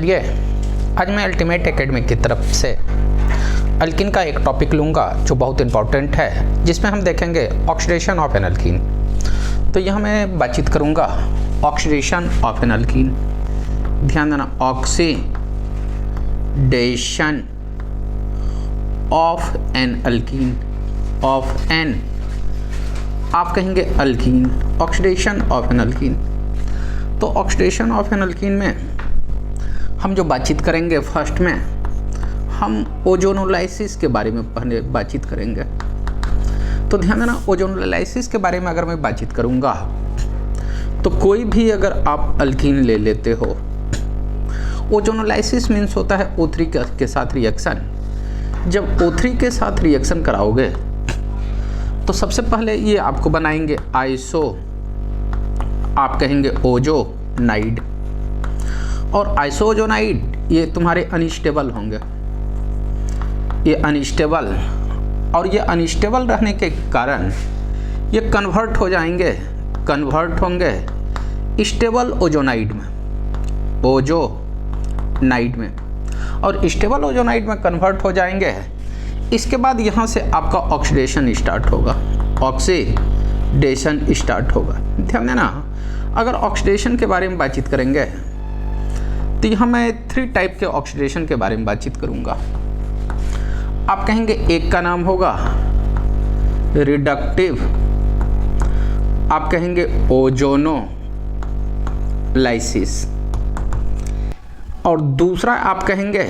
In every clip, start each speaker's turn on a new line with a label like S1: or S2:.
S1: चलिए आज मैं अल्टीमेट एकेडमी की तरफ से अल्कीन का एक टॉपिक लूँगा जो बहुत इम्पॉर्टेंट है, जिसमें हम देखेंगे ऑक्सीडेशन ऑफ एन अल्कीन। तो यह मैं बातचीत करूँगा ऑक्सीडेशन ऑफ एन अल्कीन। ध्यान देना, oxidation of an alkene, of an आप कहेंगे alkene, oxidation of an alkene. तो ऑक्सीडेशन ऑफ एन अल्कीन में हम जो बातचीत करेंगे, फर्स्ट में हम ओजोनोलाइसिस के बारे में पहले बातचीत करेंगे। तो ध्यान देना, ओजोनोलाइसिस के बारे में अगर मैं बातचीत करूंगा तो कोई भी अगर आप अल्कीन ले लेते हो, ओजोनोलाइसिस मीन्स होता है O3 के साथ रिएक्शन। जब O3 के साथ रिएक्शन कराओगे तो सबसे पहले ये आपको बनाएंगे आइसो, आप कहेंगे ओजोनाइड, और आइसोजोनाइड ये तुम्हारे अनस्टेबल होंगे, ये अनस्टेबल, और ये अनस्टेबल रहने के कारण ये कन्वर्ट हो जाएंगे, कन्वर्ट होंगे स्टेबल ओजोनाइड में, ओजोनाइड में, और स्टेबल ओजोनाइड में कन्वर्ट हो जाएंगे। इसके बाद यहाँ से आपका ऑक्सीडेशन स्टार्ट होगा, ऑक्सीडेशन स्टार्ट होगा। ध्यान देना, अगर ऑक्सीडेशन के बारे में बातचीत करेंगे तो यहाँ मैं 3 टाइप के ऑक्सीडेशन के बारे में बातचीत करूँगा। आप कहेंगे एक का नाम होगा रिडक्टिव, आप कहेंगे ओजोनोलाइसिस, और दूसरा आप कहेंगे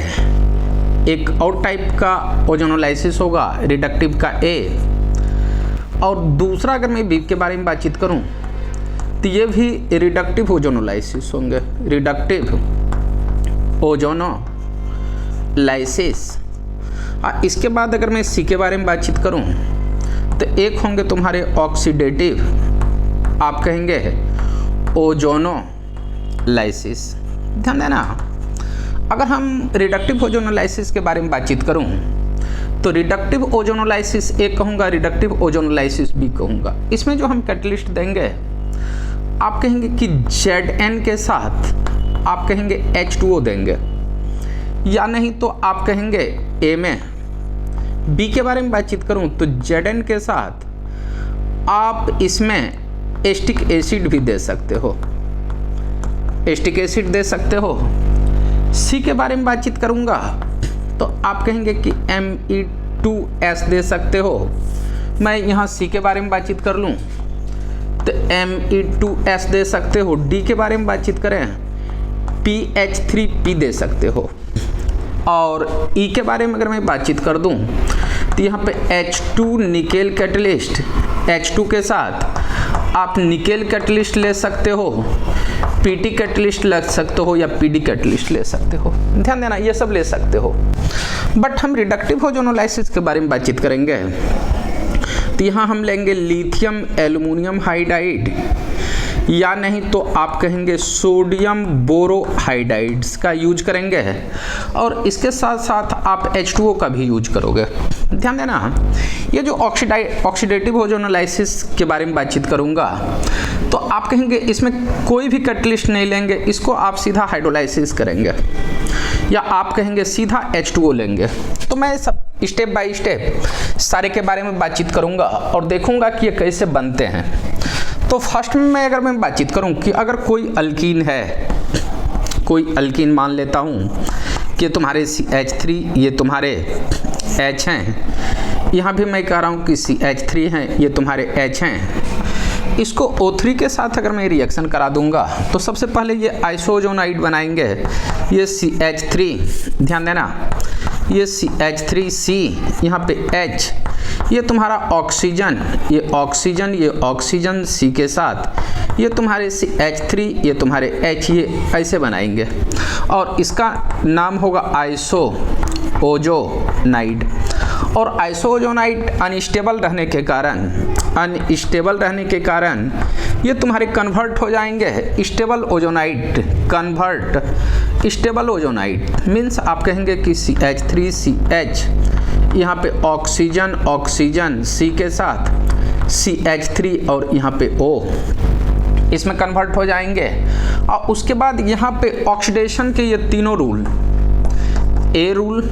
S1: एक और टाइप का ओजोनोलाइसिस होगा रिडक्टिव का ए, और दूसरा अगर मैं बी के बारे में बातचीत करूं तो ये भी रिडक्टिव ओजोनोलाइसिस होंगे, रिडक्टिव ओजोनोलाइसिस। इसके बाद अगर मैं सी के बारे में बातचीत करूं तो एक होंगे तुम्हारे ऑक्सीडेटिव, आप कहेंगे ओजोनोलाइसिस। ध्यान देना, अगर हम रिडक्टिव ओजोनोलाइसिस के बारे में बातचीत करूं तो रिडक्टिव ओजोनोलाइसिस एक कहूँगा, रिडक्टिव ओजोनोलाइसिस बी कहूँगा। इसमें जो हम कैटलिस्ट देंगे, आप कहेंगे कि Zn के साथ आप कहेंगे H2O देंगे, या नहीं तो आप कहेंगे ए में। बी के बारे में बातचीत करूं तो Zn के साथ आप इसमें एस्टिक एसिड भी दे सकते हो, एस्टिक एसिड दे सकते हो। सी के बारे में बातचीत करूंगा तो आप कहेंगे कि Me2S दे सकते हो। मैं यहाँ सी के बारे में बातचीत कर लूँ तो Me2S दे सकते हो। डी के बारे में बातचीत करें PH3P दे सकते हो, और ई के बारे में अगर मैं बातचीत कर दूं तो यहाँ पे H2 निकेल कैटलिस्ट, H2 के साथ आप निकेल कैटलिस्ट ले सकते हो, PT कैटलिस्ट ले सकते हो, या PD कैटलिस्ट ले सकते हो। ध्यान देना, ये सब ले सकते हो। बट हम रिडक्टिव ओजोनोलाइसिस के बारे में बातचीत करेंगे तो यहाँ हम लेंगे लिथियम एल्युमिनियम हाइड्राइड, या नहीं तो आप कहेंगे सोडियम बोरोहाइड्राइड्स का यूज करेंगे, और इसके साथ साथ आप H2O का भी यूज करोगे। ध्यान देना, ये जो ऑक्सीडेटिव ओजोनोलाइसिस के बारे में बातचीत करूंगा तो आप कहेंगे इसमें कोई भी कैटलिस्ट नहीं लेंगे, इसको आप सीधा हाइड्रोलाइसिस करेंगे, या आप कहेंगे सीधा H2O लेंगे। तो मैं सब स्टेप बाय स्टेप सारे के बारे में बातचीत करूंगा और देखूंगा कि ये कैसे बनते हैं। तो फर्स्ट में अगर मैं बातचीत करूं कि अगर कोई अल्कीन है, कोई अल्कीन मान लेता हूं कि तुम्हारे CH3, ये तुम्हारे H हैं, यहाँ भी मैं कह रहा हूं कि CH3 हैं, ये तुम्हारे H हैं। इसको O3 के साथ अगर मैं रिएक्शन करा दूंगा तो सबसे पहले ये आइसोजोनाइड बनाएंगे, ये CH3, ध्यान देना, ये CH3C, यहाँ पे H, ये तुम्हारा ऑक्सीजन, ये ऑक्सीजन, ये ऑक्सीजन C के साथ, ये तुम्हारे CH3, ये तुम्हारे H, ये ऐसे बनाएंगे, और इसका नाम होगा आइसोओजोनाइड। और आइसोओजोनाइड अनस्टेबल रहने के कारण ये तुम्हारे कन्वर्ट हो जाएंगे stable ozonide, convert stable ozonide means आप कहेंगे कि CH3CH, यहाँ पे ऑक्सीजन ऑक्सीजन C के साथ CH3 और यहाँ पे O, इसमें कन्वर्ट हो जाएंगे। और उसके बाद यहाँ पे ऑक्सीडेशन के ये तीनों rule, a rule,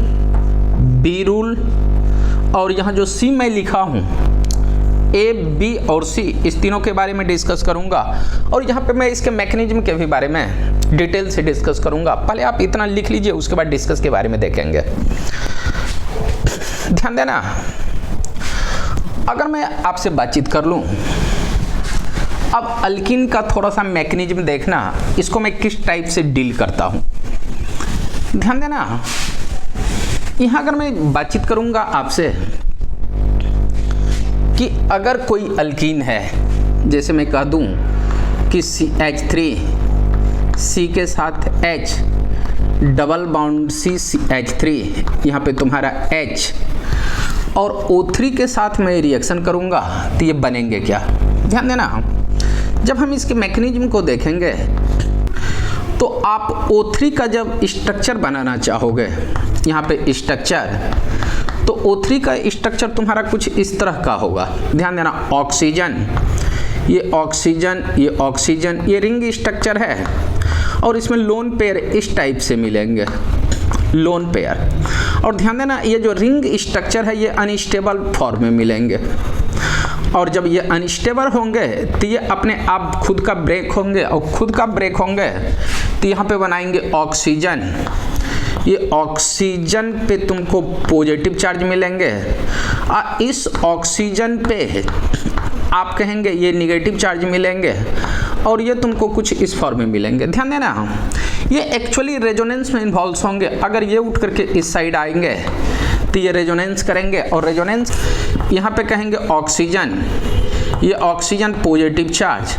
S1: B rule और यहाँ जो सी मैं लिखा हूँ, ए, बी और सी, इस तीनों के बारे में डिस्कस करूँगा। और यहाँ पे मैं इसके मैकेनिज्म के भी बारे में डिटेल से डिस्कस करूँगा। पहले आप इतना लिख लीजिए, उसके बाद डिस्कस के बारे में देखेंगे। ध्यान देना, अगर मैं आपसे बातचीत कर लूँ, अब अल्कीन का थोड़ा सा मैकेनिज्म देखना, इसको मैं किस टाइप से डील करता हूँ। ध्यान देना, यहाँ अगर मैं बातचीत करूँगा आपसे कि अगर कोई अल्कीन है, जैसे मैं कह दूँ कि CH3, C के साथ H, डबल बॉन्ड CH3, यहाँ पे तुम्हारा H और O3 के साथ मैं रिएक्शन करूँगा तो ये बनेंगे क्या। ध्यान देना, जब हम इसके मैकेनिज्म को देखेंगे तो आप O3 का जब स्ट्रक्चर बनाना चाहोगे, यहाँ पे स्ट्रक्चर, तो O3 का स्ट्रक्चर तुम्हारा कुछ इस तरह का होगा। ध्यान देना, ऑक्सीजन, ये ऑक्सीजन, ये ऑक्सीजन, ये रिंग स्ट्रक्चर है और इसमें लोन पेयर इस टाइप से मिलेंगे, लोन पेयर। और ध्यान देना, ये जो रिंग स्ट्रक्चर है ये अनस्टेबल फॉर्म में मिलेंगे और जब ये अनस्टेबल होंगे तो ये अपने आप खुद का ब्रेक होंगे और खुद का ब्रेक होंगे तो यहाँ पे बनाएंगे ऑक्सीजन। ये ऑक्सीजन पे तुमको पॉजिटिव चार्ज मिलेंगे और इस ऑक्सीजन पे आप कहेंगे ये नेगेटिव चार्ज मिलेंगे और ये तुमको कुछ इस फॉर्म में मिलेंगे। ध्यान देना, ये एक्चुअली रेजोनेंस में इन्वॉल्व होंगे। अगर ये उठ करके इस साइड आएंगे तो ये रेजोनेंस करेंगे और रेजोनेंस यहाँ पे कहेंगे ऑक्सीजन, ये ऑक्सीजन पॉजिटिव चार्ज,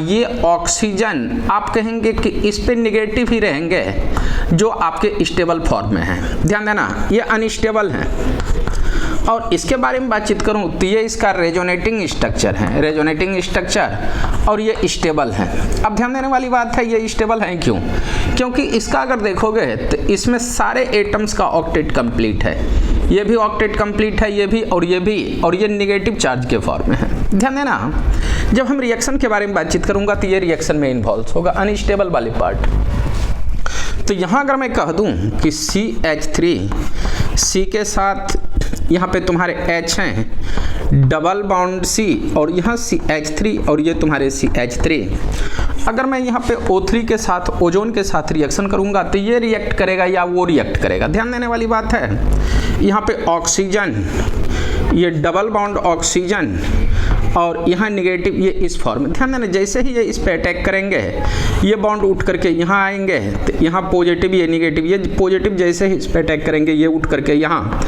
S1: ये ऑक्सीजन आप कहेंगे कि इस पे नेगेटिव ही रहेंगे जो आपके स्टेबल फॉर्म में है। ध्यान देना, ये अनस्टेबल हैं। और इसके बारे में बातचीत करूं तो ये इसका रेजोनेटिंग स्ट्रक्चर है, रेजोनेटिंग स्ट्रक्चर, और ये स्टेबल है। अब ध्यान देने वाली बात है, ये स्टेबल है क्यों? क्योंकि इसका अगर देखोगे तो इसमें सारे एटम्स का ऑक्टेट कंप्लीट है, ये भी ऑक्टेट कंप्लीट है, ये भी और ये भी, और ये नेगेटिव चार्ज के फॉर्म में है। ध्यान देना, जब हम रिएक्शन के बारे में बातचीत करूंगा तो ये रिएक्शन में इन्वॉल्व होगा, अनस्टेबल वाली पार्ट। तो यहाँ अगर मैं कह दूं कि CH3, C के साथ यहाँ पे तुम्हारे H हैं, डबल बॉन्ड C और यहाँ CH3 और ये तुम्हारे CH3, अगर मैं यहाँ पे O3 के साथ, ओजोन के साथ रिएक्शन करूँगा तो ये रिएक्ट करेगा या वो रिएक्ट करेगा। ध्यान देने वाली बात है, यहाँ पे ऑक्सीजन, ये डबल बॉन्ड ऑक्सीजन और यहाँ नेगेटिव, ये इस फॉर्म। ध्यान देना, जैसे ही ये इस पे अटैक करेंगे ये बॉन्ड उठ करके यहाँ आएंगे तो यहाँ पॉजिटिव, ये नेगेटिव, ये पॉजिटिव जैसे ही इस पे अटैक करेंगे ये उठ करके यहाँ,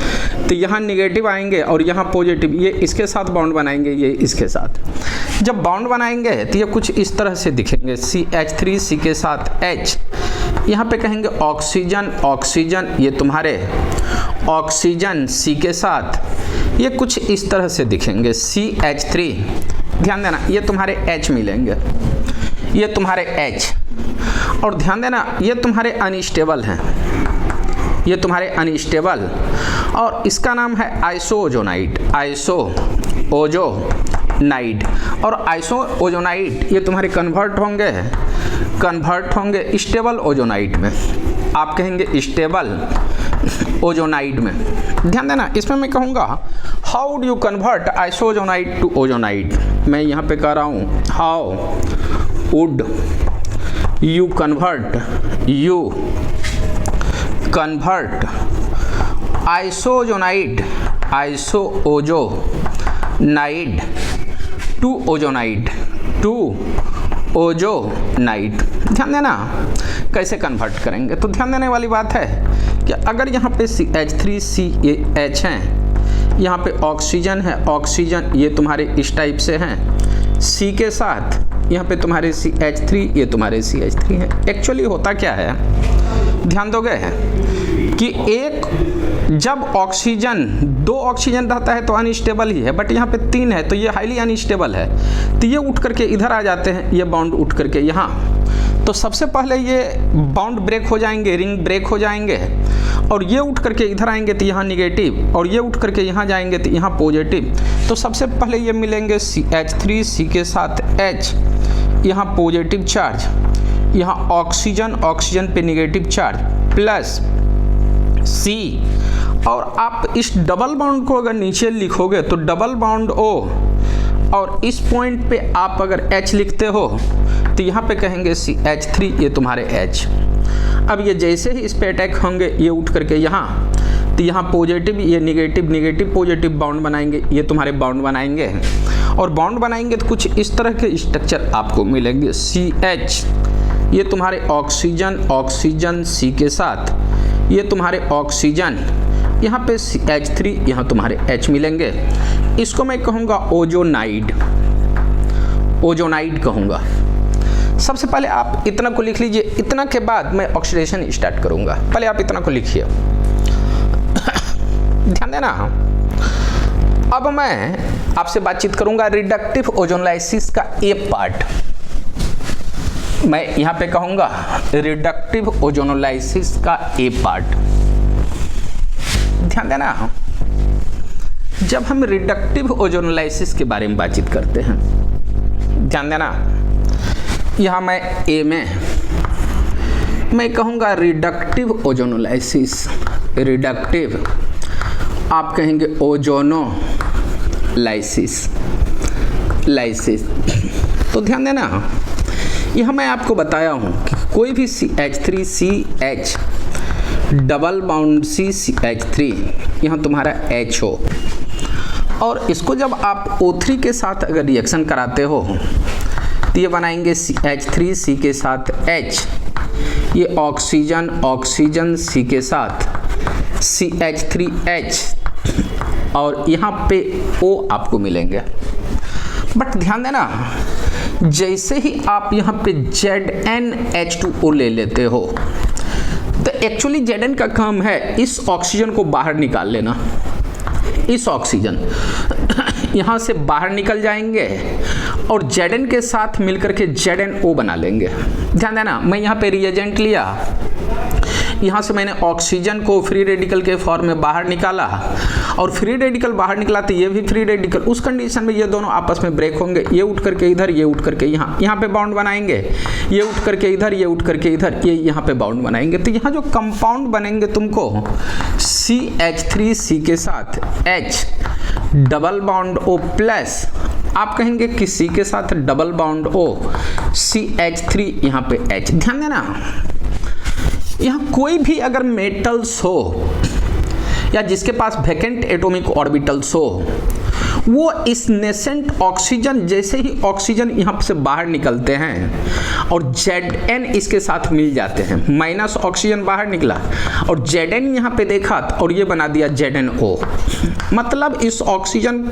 S1: तो यहाँ नेगेटिव आएंगे और यहाँ पॉजिटिव, ये इसके साथ बॉन्ड बनाएंगे, ये इसके साथ। जब बॉन्ड बनाएंगे तो ये कुछ इस तरह से दिखेंगे, CH3, C के साथ H, यहाँ पे कहेंगे ऑक्सीजन, ऑक्सीजन, ये तुम्हारे ऑक्सीजन C के साथ, ये कुछ इस तरह से दिखेंगे, CH3। ध्यान देना, ये तुम्हारे H मिलेंगे, ये तुम्हारे H, और ध्यान देना ये तुम्हारे अनस्टेबल हैं, ये तुम्हारे अनस्टेबल, और इसका नाम है आइसोओजोनाइड, आइसोओजोनाइड। और आइसोओजोनाइड ये तुम्हारे कन्वर्ट होंगे स्टेबल ओजोनाइड में, आप कहेंगे स्टेबल ओजोनाइड में। ध्यान देना, इसमें मैं कहूँगा how do you convert isoozonide to ozonide. मैं यहाँ पे कह रहा हूँ how would you convert isoozonide to ozonide ध्यान देना, कैसे कन्वर्ट करेंगे। तो ध्यान देने वाली बात है कि अगर यहाँ पे CH3, CH हैं, यहाँ पे ऑक्सीजन है, ऑक्सीजन ये तुम्हारे इस टाइप से हैं, C के साथ यहाँ पे तुम्हारे CH3, ये तुम्हारे CH3 है। एक्चुअली होता क्या है, ध्यान दोगे कि एक जब ऑक्सीजन, 2 ऑक्सीजन रहता है तो अनस्टेबल ही है, बट यहाँ पे 3 है तो ये हाईली अनस्टेबल है, तो ये उठ करके इधर आ जाते हैं, ये बॉन्ड उठ करके यहाँ, तो सबसे पहले ये बॉन्ड ब्रेक हो जाएंगे, रिंग ब्रेक हो जाएंगे, और ये उठ करके इधर आएंगे तो यहाँ निगेटिव, और ये उठ करके यहाँ जाएंगे तो यहाँ पॉजिटिव। तो सबसे पहले ये मिलेंगे CH3, C के साथ H, यहाँ पॉजिटिव चार्ज, यहाँ ऑक्सीजन, ऑक्सीजन पे नेगेटिव चार्ज प्लस C, और आप इस डबल बॉन्ड को अगर नीचे लिखोगे तो डबल बॉन्ड O, और इस पॉइंट पे आप अगर H लिखते हो तो यहाँ पे कहेंगे CH3, ये तुम्हारे H। अब ये जैसे ही इस पे अटैक होंगे ये उठ करके यहाँ, तो यहाँ पॉजिटिव, ये नेगेटिव, नेगेटिव पॉजिटिव बॉन्ड बनाएंगे, ये तुम्हारे बॉन्ड बनाएंगे, और बॉन्ड बनाएंगे तो कुछ इस तरह के स्ट्रक्चर आपको मिलेंगे। CH, ये तुम्हारे ऑक्सीजन, ऑक्सीजन C के साथ, ये तुम्हारे ऑक्सीजन, यहाँ पे CH3, यहाँ तुम्हारे H मिलेंगे। इसको मैं कहूँगा ओजोनाइड, ओजोनाइड कहूँगा। सबसे पहले आप इतना को लिख लीजिए, इतना के बाद मैं ऑक्सीडेशन स्टार्ट करूँगा। पहले आप इतना को लिखिए, ध्यान देना। अब मैं आपसे बातचीत करूँगा रिडक्टिव ओजोनोलाइसिस का ए पार्ट। मैं यहाँ पे कहूँगा रिडक्टिव ओजोनोलाइसिस का ए पार्ट। ध्यान देना, जब हम रिडक्टिव ओजोनोलाइसिस के बारे में बातचीत करते हैं, ध्यान देना, यहाँ मैं ए में मैं कहूँगा रिडक्टिव ओजोनोलाइसिस, रिडक्टिव, आप कहेंगे ओजोनोलाइसिस, लाइसिस। तो ध्यान देना, यह मैं आपको बताया हूँ कि कोई भी CH3CH डबल बाउंड CH3, यहाँ तुम्हारा H हो, और इसको जब आप O3 के साथ अगर रिएक्शन कराते हो तो ये बनाएंगे CH3C के साथ H, ये ऑक्सीजन, ऑक्सीजन C के साथ CH3H, और यहाँ पे O आपको मिलेंगे। बट ध्यान देना, जैसे ही आप यहाँ पे ZnH2O ले लेते हो तो एक्चुअली Zn का काम है इस ऑक्सीजन को बाहर निकाल लेना। इस ऑक्सीजन यहाँ से बाहर निकल जाएंगे और Zn के साथ मिलकर के ZnO बना लेंगे। ध्यान देना, मैं यहाँ पे रिएजेंट लिया, यहाँ से मैंने ऑक्सीजन को फ्री रेडिकल के फॉर्म में बाहर निकाला, और फ्री रेडिकल बाहर निकला तो ये भी फ्री रेडिकल, उस कंडीशन में ये दोनों आपस में ब्रेक होंगे, ये उठ करके इधर, ये उठ करके यहाँ, यहाँ पे बाउंड बनाएंगे, ये उठ करके इधर, ये उठ करके इधर, ये यहाँ पे बाउंड बनाएंगे। तो यहाँ जो कंपाउंड बनेंगे तुमको CH3C के साथ H double bond O plus, आप कहेंगे कि C के साथ डबल बाउंड O, CH3 यहाँ पे H। ध्यान देना, यहाँ कोई भी अगर मेटल्स हो या जिसके पास वैकेंट एटॉमिक ऑर्बिटल्स हो, वो इस नेसेंट ऑक्सीजन, जैसे ही ऑक्सीजन यहाँ से बाहर निकलते हैं और Zn इसके साथ मिल जाते हैं, माइनस ऑक्सीजन बाहर निकला और Zn यहाँ पे देखा और ये बना दिया ZnO, मतलब इस ऑक्सीजन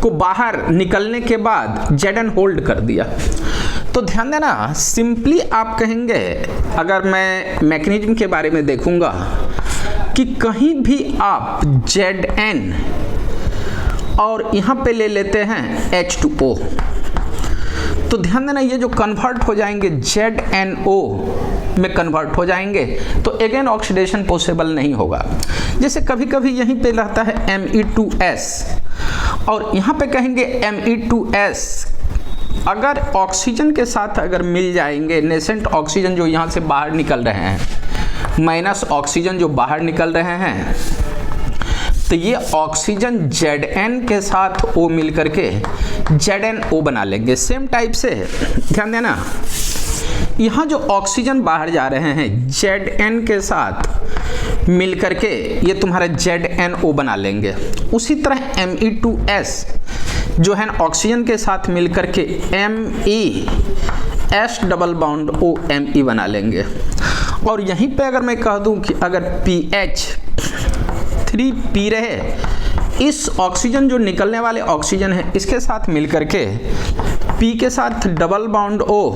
S1: को बाहर निकलने के बाद Zn होल्ड कर दिया। तो ध्यान देना, सिंपली आप कहेंगे, अगर मैं मैकेनिज्म के बारे में देखूंगा कि कहीं भी आप Zn और यहाँ पे ले लेते हैं H2O, तो ध्यान देना ये जो कन्वर्ट हो जाएंगे ZnO में कन्वर्ट हो जाएंगे, तो अगेन ऑक्सीडेशन पॉसिबल नहीं होगा। जैसे कभी कभी यहीं पे रहता है Me2S और यहाँ पे कहेंगे Me2S, अगर ऑक्सीजन के साथ अगर मिल जाएंगे, नेसेंट ऑक्सीजन जो यहाँ से बाहर निकल रहे हैं माइनस ऑक्सीजन जो बाहर निकल रहे हैं, तो ये ऑक्सीजन Zn के साथ O मिल करके ZnO बना लेंगे। सेम टाइप से ध्यान देना, यहाँ जो ऑक्सीजन बाहर जा रहे हैं Zn के साथ मिल करके ये तुम्हारा ZnO बना लेंगे। उसी तरह Me2S जो है ऑक्सीजन के साथ मिल करके MES double bond O Me बना लेंगे। और यहीं पे अगर मैं कह दूं कि अगर PH3P रहे, इस ऑक्सीजन जो निकलने वाले ऑक्सीजन है इसके साथ मिल करके P के साथ double bond O,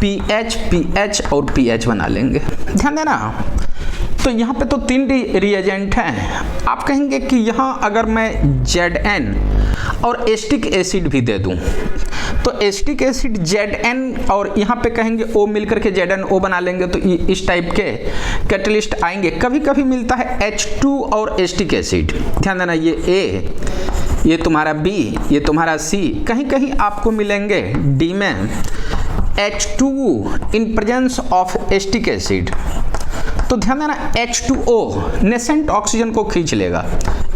S1: PH, PH और PH बना लेंगे। ध्यान देना, तो यहाँ पे तो 3 रिएजेंट हैं। आप कहेंगे कि यहाँ अगर मैं Zn और एसिटिक एसिड भी दे दूं, तो एसिटिक एसिड Zn और यहाँ पे कहेंगे O मिलकर के ZnO बना लेंगे, तो इस टाइप के कैटलिस्ट आएंगे। कभी कभी मिलता है H2 और एसिटिक एसिड। ध्यान देना, ये A, ये तुम्हारा B, ये तुम्हारा C, कहीं कहीं आपको मिलेंगे D में H2O in presence of acetic acid. तो ध्यान देना H2O नेसेंट ऑक्सीजन को खींच लेगा,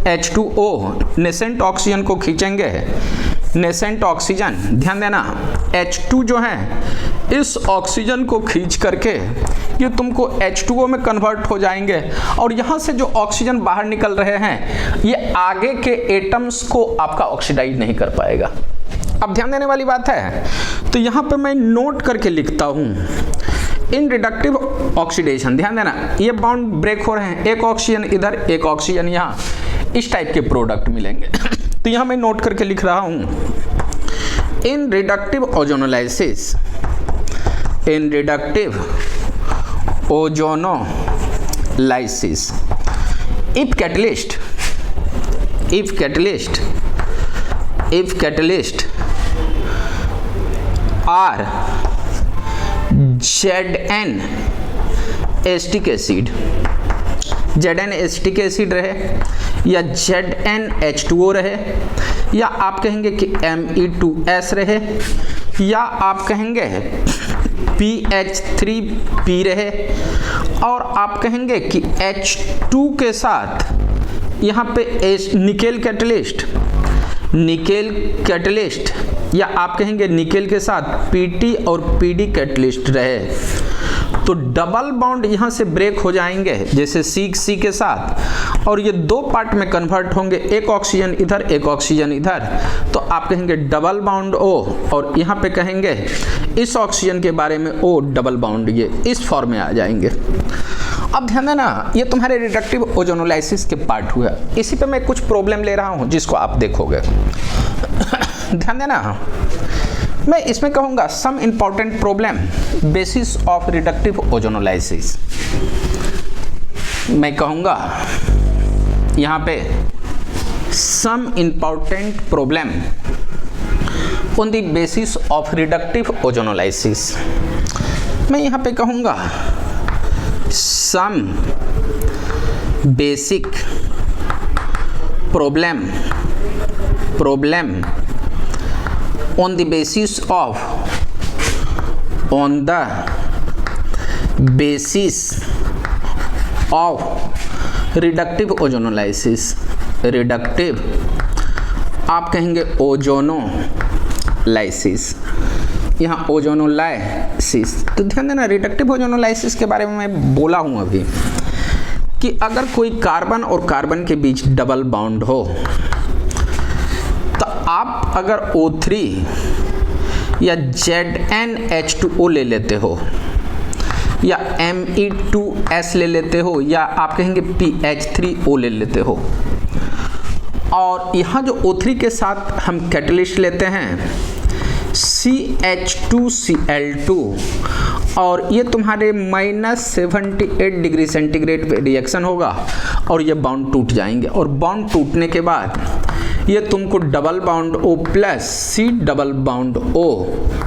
S1: H2O नेसेंट ऑक्सीजन को खींचेंगे, नेसेंट ऑक्सीजन, ध्यान देना H2 जो है इस ऑक्सीजन को खींच करके ये तुमको H2O में कन्वर्ट हो जाएंगे और यहाँ से जो ऑक्सीजन बाहर निकल रहे हैं ये आगे के एटम्स को आपका ऑक्सीडाइज नहीं कर पाएगा। अब ध्यान देने वाली बात है, तो यहाँ पे मैं नोट करके लिखता हूँ इन रिडक्टिव ऑक्सीडेशन, ध्यान देना ये बॉन्ड ब्रेक हो रहे हैं, एक ऑक्सीजन इधर एक ऑक्सीजन यहाँ, इस टाइप के प्रोडक्ट मिलेंगे। तो यहाँ मैं नोट करके लिख रहा हूँ in reductive ozonolysis, in reductive ozonolysis if catalyst are Zn acetic acid, Zn acetic acid रहे या ZnH2O रहे या आप कहेंगे कि Me2S रहे या आप कहेंगे PH3P रहे और आप कहेंगे कि H2 के साथ यहाँ पे निकेल कैटलिस्ट या आप कहेंगे निकेल के साथ PT और PD कैटलिस्ट रहे, तो डबल बॉन्ड यहाँ से ब्रेक हो जाएंगे जैसे C के साथ और ये दो पार्ट में कन्वर्ट होंगे, एक ऑक्सीजन इधर एक ऑक्सीजन इधर, तो आप कहेंगे डबल बॉन्ड O और यहाँ पे कहेंगे इस ऑक्सीजन के बारे में O डबल बॉन्ड, ये इस फॉर्म में आ जाएंगे। अब ध्यान देना ये तुम्हारे रिडक्टिव ओजोनोलाइसिस के पार्ट हुआ, इसी पे मैं कुछ प्रॉब्लम ले रहा हूँ जिसको आप देखोगे। ध्यान देना मैं इसमें कहूँगा some important problem basis of reductive ozonolysis, मैं कहूँगा यहाँ पे some important problem on the basis of reductive ozonolysis, मैं यहाँ पे कहूँगा some basic problem on the basis of reductive ozonolysis, reductive आप कहेंगे ओजोनोलाइसिस, यहाँ ओजोनोलाइसिस, तो ध्यान देना रिडक्टिव ओजोनोलाइसिस के बारे में मैं बोला हूँ अभी कि अगर कोई कार्बन और कार्बन के बीच डबल बॉन्ड हो तो आप अगर O3 या ZnH2O ले लेते हो या Me2S ले लेते हो या आप कहेंगे PH3O ले लेते हो और यहाँ जो O3 के साथ हम कैटलिस्ट लेते हैं CH2Cl2 और ये तुम्हारे -78 डिग्री सेंटीग्रेड पे रिएक्शन होगा और ये बॉन्ड टूट जाएंगे और बॉन्ड टूटने के बाद ये तुमको double bond O plus C double bond O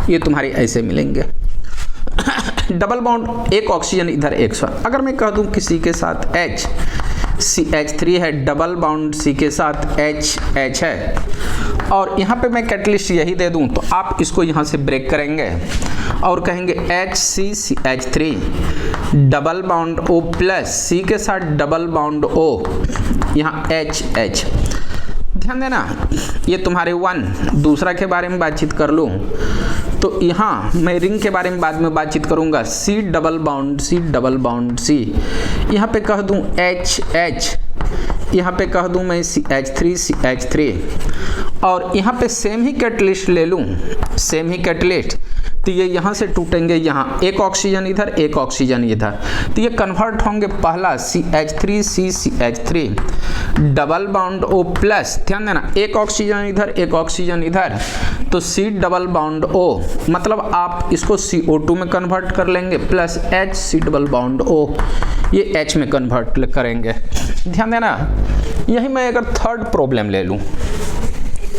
S1: ये तुम्हारे ऐसे मिलेंगे। डबल बॉन्ड एक ऑक्सीजन इधर एक सौ, अगर मैं कह दूं कि C के साथ H CH3 है, डबल बॉन्ड C के साथ H है और यहाँ पे मैं कैटलिस्ट यही दे दूं तो आप इसको यहाँ से ब्रेक करेंगे और कहेंगे HCCH3 double bond O plus C के साथ डबल बॉन्ड O यहाँ HH। ध्यान देना ये तुम्हारे 1 दूसरा के बारे में बातचीत कर लूँ तो यहाँ मैं रिंग के बारे में बाद में बातचीत करूँगा, C डबल बॉन्ड C, यहाँ पे कह दूँ HH, यहाँ पे कह दूँ मैं CH3 और यहाँ पे सेम ही कैटलिस्ट ले लूँ, सेम ही कैटलिस्ट, तो ये यहाँ से टूटेंगे, यहाँ एक ऑक्सीजन इधर एक ऑक्सीजन इधर, तो ये कन्वर्ट होंगे पहला CH3 double bond O plus, ध्यान देना एक ऑक्सीजन इधर तो C डबल बॉन्ड O, मतलब आप इसको CO2 में कन्वर्ट कर लेंगे plus HC double bond O ये H में कन्वर्ट करेंगे। ध्यान देना यही मैं अगर थर्ड प्रॉब्लम ले लूँ,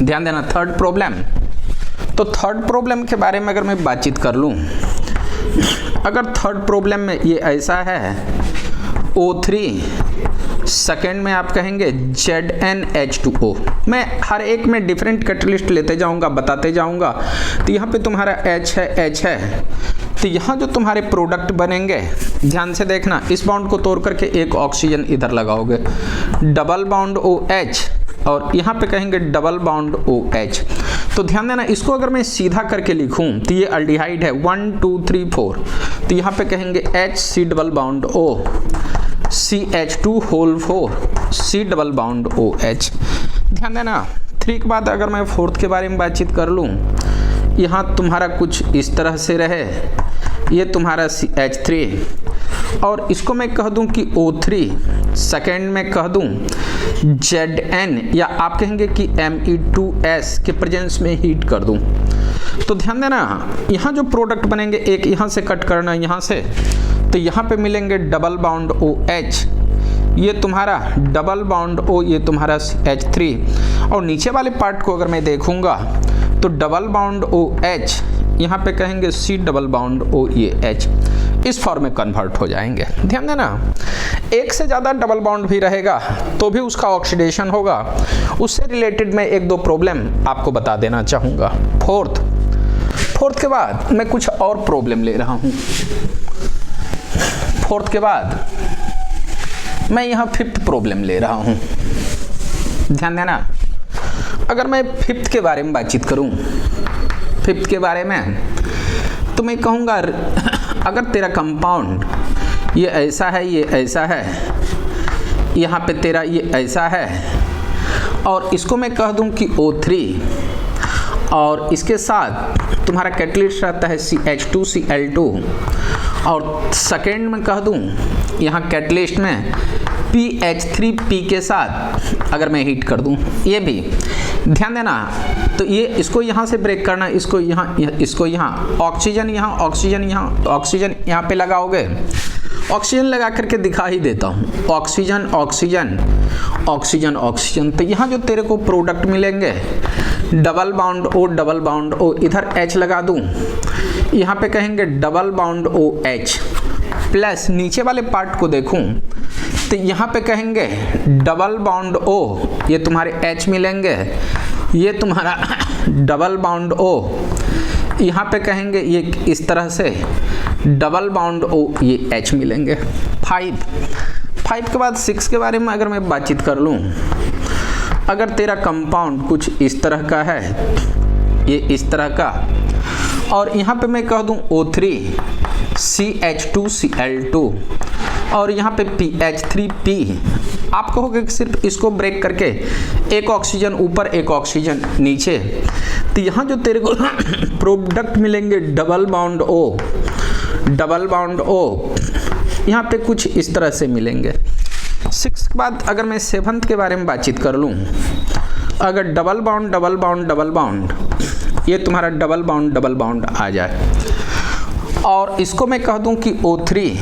S1: ध्यान देना थर्ड प्रॉब्लम, तो थर्ड प्रॉब्लम के बारे में अगर मैं बातचीत कर लूँ, अगर थर्ड प्रॉब्लम में ये ऐसा है O3 सेकेंड में आप कहेंगे ZnH2O। मैं हर एक में डिफरेंट कैटलिस्ट लेते जाऊंगा, बताते जाऊंगा। तो यहाँ पे तुम्हारा H है, तो यहाँ जो तुम्हारे प्रोडक्ट बनेंगे, ध्यान से देखना, इस बॉन्ड को तोड़ करके एक ऑक्सीजन इधर लगाओगे, डबल बॉन्ड OH, और यहाँ पे कहेंगे डबल बॉन्ड OH। तो ध्यान देना, इसको अगर मैं सीधा करके लिखूं तो ये अल्डिहाइड है, 1 2 3 4, तो यहाँ पे कहेंगे HC double bond O, CH2 whole 4, C double bond OH। ध्यान देना, 3 के बाद अगर मैं 4th के बारे में बातचीत कर लूँ, यहाँ तुम्हारा कुछ इस तरह से रहे, ये तुम्हारा CH3, और इसको मैं कह दूं कि O3, सेकेंड में कह दूं Zn, या आप कहेंगे कि Me2S के प्रेजेंस में हीट कर दूं। तो ध्यान देना, यहाँ जो प्रोडक्ट बनेंगे, एक यहाँ से कट करना यहाँ से, तो यहाँ पे मिलेंगे डबल बॉन्ड OH, ये तुम्हारा डबल बॉन्ड O, ये तुम्हारा CH3, और नीचे वाले पार्ट को अगर मैं देखूंगा तो डबल बॉन्ड OH, यहाँ पे कहेंगे C डबल बॉन्ड O, ये H, इस फॉर्म में कन्वर्ट हो जाएंगे। ध्यान देना, एक से ज़्यादा डबल बॉन्ड भी रहेगा तो भी उसका ऑक्सीडेशन होगा। उससे रिलेटेड मैं 1-2 प्रॉब्लम आपको बता देना चाहूँगा। फोर्थ के बाद मैं कुछ और प्रॉब्लम ले रहा हूँ। फोर्थ के बाद मैं यहाँ 5th प्रॉब्लम ले रहा हूँ। ध्यान देना, अगर मैं 5th के बारे में बातचीत करूं, 5th के बारे में, तो मैं कहूँगा अगर तेरा कंपाउंड ये ऐसा है, ये ऐसा है, यहाँ पे तेरा ये ऐसा है, और इसको मैं कह दूं कि O3, और इसके साथ तुम्हारा कैटलिस्ट रहता है CH2Cl2, और सेकेंड में कह दूं यहाँ कैटलिस्ट में PH3P के साथ अगर मैं हीट कर दूं, ये भी ध्यान देना। तो ये इसको यहाँ से ब्रेक करना, इसको यहाँ, ऑक्सीजन यहाँ, ऑक्सीजन यहाँ, ऑक्सीजन यहाँ पे लगाओगे। ऑक्सीजन लगा करके दिखा ही देता हूँ, ऑक्सीजन ऑक्सीजन ऑक्सीजन ऑक्सीजन। तो यहाँ जो तेरे को प्रोडक्ट मिलेंगे, double bond O, double bond O, इधर H लगा दूँ, यहाँ पे कहेंगे डबल बाउंड OH, प्लस नीचे वाले पार्ट को देखूं तो यहाँ पे कहेंगे डबल बाउंड O, ये तुम्हारे H मिलेंगे, ये तुम्हारा डबल बाउंड O, यहाँ पे कहेंगे ये इस तरह से डबल बाउंड O, ये H मिलेंगे। 5 के बाद 6 के बारे में अगर मैं बातचीत कर लूँ, अगर तेरा कंपाउंड कुछ इस तरह का है, ये इस तरह का, और यहाँ पे मैं कह दूँ O3 CH2Cl2, और यहाँ पे PH3P, आप कहोगे कि सिर्फ इसको ब्रेक करके एक ऑक्सीजन ऊपर एक ऑक्सीजन नीचे, तो यहाँ जो तेरे को प्रोडक्ट मिलेंगे डबल बाउंड O, यहाँ पे कुछ इस तरह से मिलेंगे। 6 के बाद अगर मैं 7th के बारे में बातचीत कर लूँ, अगर डबल बाउंड, ये तुम्हारा डबल बाउंड आ जाए, और इसको मैं कह दूं कि O3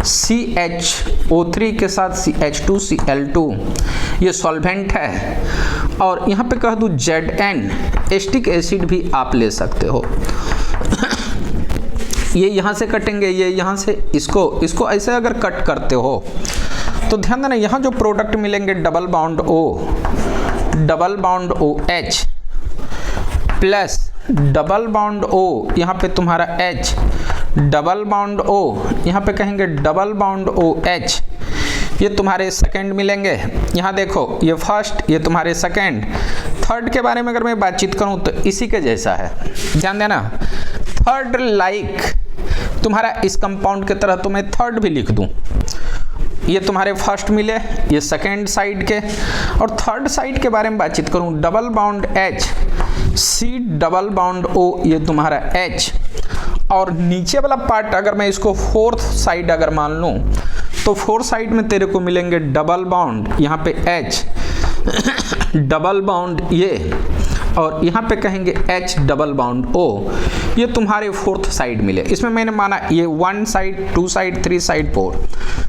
S1: CH, के साथ CH2Cl2, ये सॉल्वेंट है, और यहाँ पे कह दूं Zn, एस्टिक एसिड भी आप ले सकते हो। ये यहाँ से कटेंगे, ये यहाँ से इसको ऐसे अगर कट करते हो तो ध्यान देना, यहाँ जो प्रोडक्ट मिलेंगे double bond OH plus double bond O, यहाँ पे तुम्हारा H, डबल बाउंड O, यहाँ पे कहेंगे डबल बाउंड OH, ये तुम्हारे सेकंड मिलेंगे। यहाँ देखो, ये फर्स्ट, ये तुम्हारे सेकंड। थर्ड के बारे में अगर मैं बातचीत करूँ तो इसी के जैसा है, ध्यान देना। थर्ड लाइक तुम्हारा इस कंपाउंड के तरह, तो मैं थर्ड भी लिख दूँ। ये तुम्हारे फर्स्ट मिले, ये सेकेंड साइड के, और थर्ड साइड के बारे में बातचीत करूँ, double bond H, C double bond O, ये तुम्हारा H, और नीचे वाला पार्ट अगर मैं इसको फोर्थ साइड अगर मान लूँ तो फोर्थ साइड में तेरे को मिलेंगे डबल बाउंड, यहाँ पे H, डबल बाउंड ये, और यहाँ पे कहेंगे H डबल बाउंड O, ये तुम्हारे फोर्थ साइड मिले। इसमें मैंने माना ये 1 साइड, 2 साइड, 3 साइड, 4,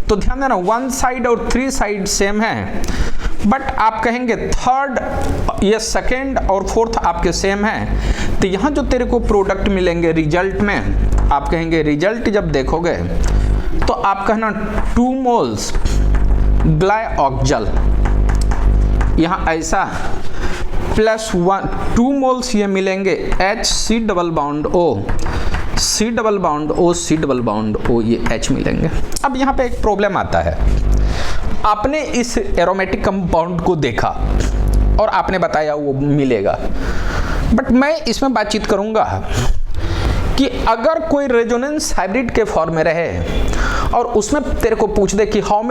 S1: तो ध्यान देना 1 साइड और 3 साइड सेम है, बट आप कहेंगे थर्ड, ये सेकेंड और फोर्थ आपके सेम है। तो यहाँ जो तेरे को प्रोडक्ट मिलेंगे रिजल्ट में, आप कहेंगे रिजल्ट जब देखोगे तो आप कहना 2 मोल्स ग्लाइऑक्जल, यहाँ ऐसा +1 2 मोल्स ये मिलेंगे HC double bond O, C double bond O, C double bond O, ये H मिलेंगे। अब यहाँ पे एक प्रॉब्लम आता है, आपने इस एरोमेटिक कंपाउंड को देखा और आपने बताया वो मिलेगा, बट मैं इसमें बातचीत करूंगा कि अगर कोई रेजोनेंस हाइब्रिड के फॉर्म में रहे और उसमें तेरे को पूछ दे कि how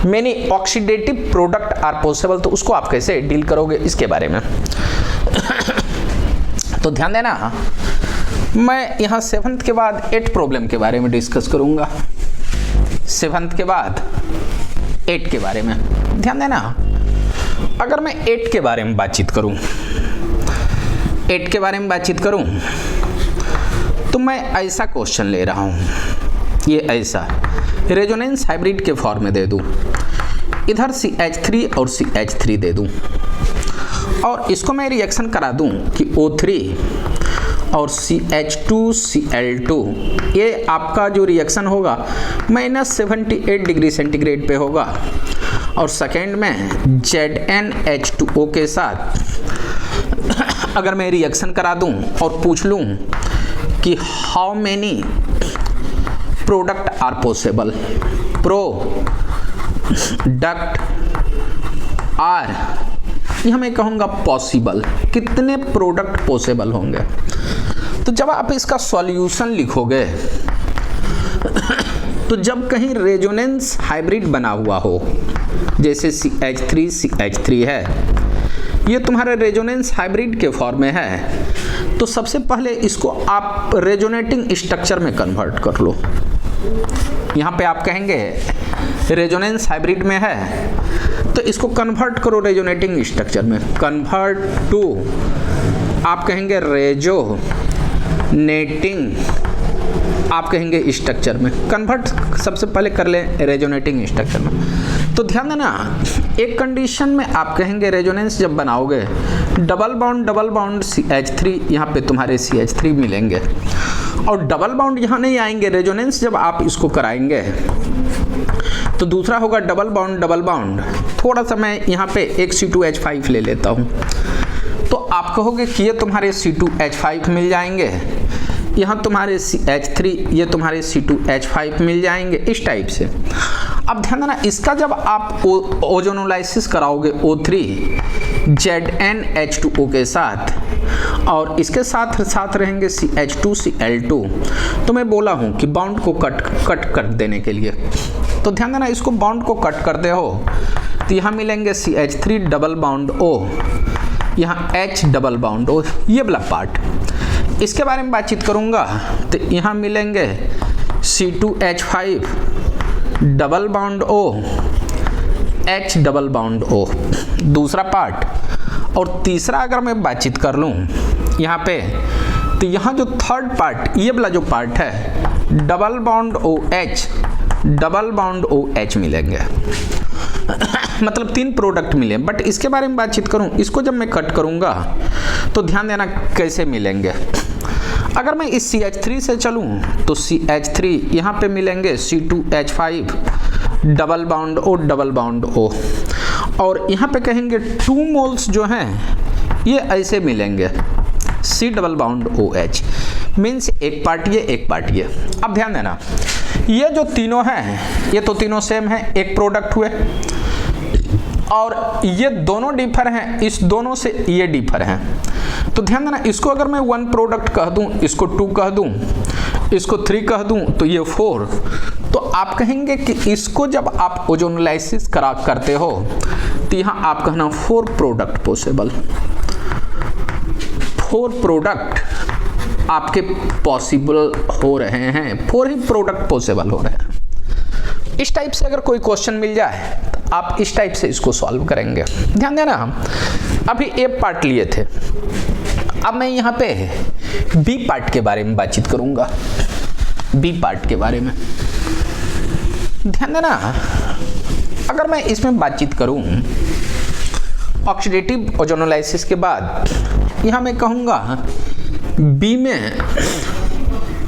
S1: many oxidative product are possible, तो उसको आप कैसे डील करोगे, इसके बारे में तो ध्यान देना। मैं यहाँ 7th के बाद 8 प्रॉब्लम के बारे में डिस्कस करूंगा, 7th के बाद 8 के बारे में ध्यान देना। अगर मैं 8 के बारे में बातचीत करूं, 8 के बारे में बातचीत करूं तो मैं ऐसा क्वेश्चन ले रहा हूं, ये ऐसा रेजोनेंस हाइब्रिड के फॉर्म में दे दूं, इधर CH3 और CH3 दे दूं और इसको मैं रिएक्शन करा दूं कि O3 और CH2Cl2, ये आपका जो रिएक्शन होगा -78 डिग्री सेंटीग्रेड पे होगा और सेकेंड में ZnH2O के साथ अगर मैं रिएक्शन करा दूं और पूछ लूं कि how many product are possible, product are, यह मैं कहूँगा पॉसिबल, कितने प्रोडक्ट पॉसिबल होंगे। तो जब आप इसका सॉल्यूशन लिखोगे तो जब कहीं रेजोनेंस हाइब्रिड बना हुआ हो, जैसे CH3 है, ये तुम्हारे रेजोनेंस हाइब्रिड के फॉर्म में है, तो सबसे पहले इसको आप रेजोनेटिंग स्ट्रक्चर में कन्वर्ट कर लो। यहाँ पे आप कहेंगे रेजोनेंस हाइब्रिड में है तो इसको कन्वर्ट करो रेजोनेटिंग स्ट्रक्चर में, कन्वर्ट टू आप कहेंगे रेजोनेटिंग, आप कहेंगे स्ट्रक्चर में कन्वर्ट सबसे पहले कर लें रेजोनेटिंग स्ट्रक्चर में। तो ध्यान देना, एक कंडीशन में आप कहेंगे रेजोनेंस जब बनाओगे डबल बाउंड CH3, यहाँ पे तुम्हारे CH3 मिलेंगे और डबल बाउंड यहाँ नहीं आएंगे, रेजोनेंस जब आप इसको कराएंगे तो दूसरा होगा डबल बाउंड। थोड़ा सा मैं यहाँ पे एक C2H5 ले लेता हूँ, तो आप कहोगे कि ये तुम्हारे C2H5 मिल जाएंगे, यहाँ तुम्हारे CH3, ये तुम्हारे C2H5 मिल जाएंगे, इस टाइप से। अब ध्यान देना, इसका जब आप ओजोनोलाइसिस कराओगे O3 ZnH2O के साथ और इसके साथ रहेंगे CH2Cl2, तो मैं बोला हूँ कि बाउंड को कट कर देने के लिए, तो ध्यान देना इसको बाउंड को कट करते हो तो यहाँ मिलेंगे CH3 डबल बाउंड O, यहाँ H डबल बाउंड O, ये वाला पार्ट, इसके बारे में बातचीत करूँगा तो यहाँ मिलेंगे C2H5 double bond O, H double bond O, दूसरा पार्ट। और तीसरा अगर मैं बातचीत कर लूँ यहाँ पे, तो यहाँ जो थर्ड पार्ट, ये वाला जो पार्ट है डबल बाउंड OH मिलेंगे मतलब 3 प्रोडक्ट मिले। बट इसके बारे में बातचीत करूं, इसको जब मैं कट करूंगा तो ध्यान देना कैसे मिलेंगे। अगर मैं इस CH3 से चलूं तो CH3 यहाँ पे मिलेंगे C2H5 डबल बाउंड O और यहाँ पे कहेंगे 2 मोल्स जो हैं ये ऐसे मिलेंगे C double bond OH, means एक पार्ट ये एक पार्ट ये। अब ध्यान देना, ये जो तीनों हैं ये तो तीनों सेम हैं, एक प्रोडक्ट हुए, और ये दोनों डिफर हैं, इस दोनों से ये डिफर हैं। तो ध्यान देना, इसको अगर मैं 1 प्रोडक्ट कह दूं, इसको 2 कह दूं, इसको 3 कह दूं तो ये 4, तो आप कहेंगे कि इसको जब आप ओजोनोलाइसिस करते हो तो यहाँ आप कहना 4 प्रोडक्ट पॉसिबल, 4 प्रोडक्ट आपके पॉसिबल हो रहे हैं, 4 ही प्रोडक्ट पॉसिबल हो रहे हैं। इस टाइप से अगर कोई क्वेश्चन मिल जाए तो आप इस टाइप से इसको सॉल्व करेंगे। ध्यान देना, अभी ए पार्ट लिए थे, अब मैं यहाँ पे बी पार्ट के बारे में बातचीत करूंगा, बी पार्ट के बारे में। ध्यान देना, अगर मैं इसमें बातचीत करूं ऑक्सीडेटिव ओजोनोलाइसिस के बाद, यहाँ मैं कहूँगा बी में,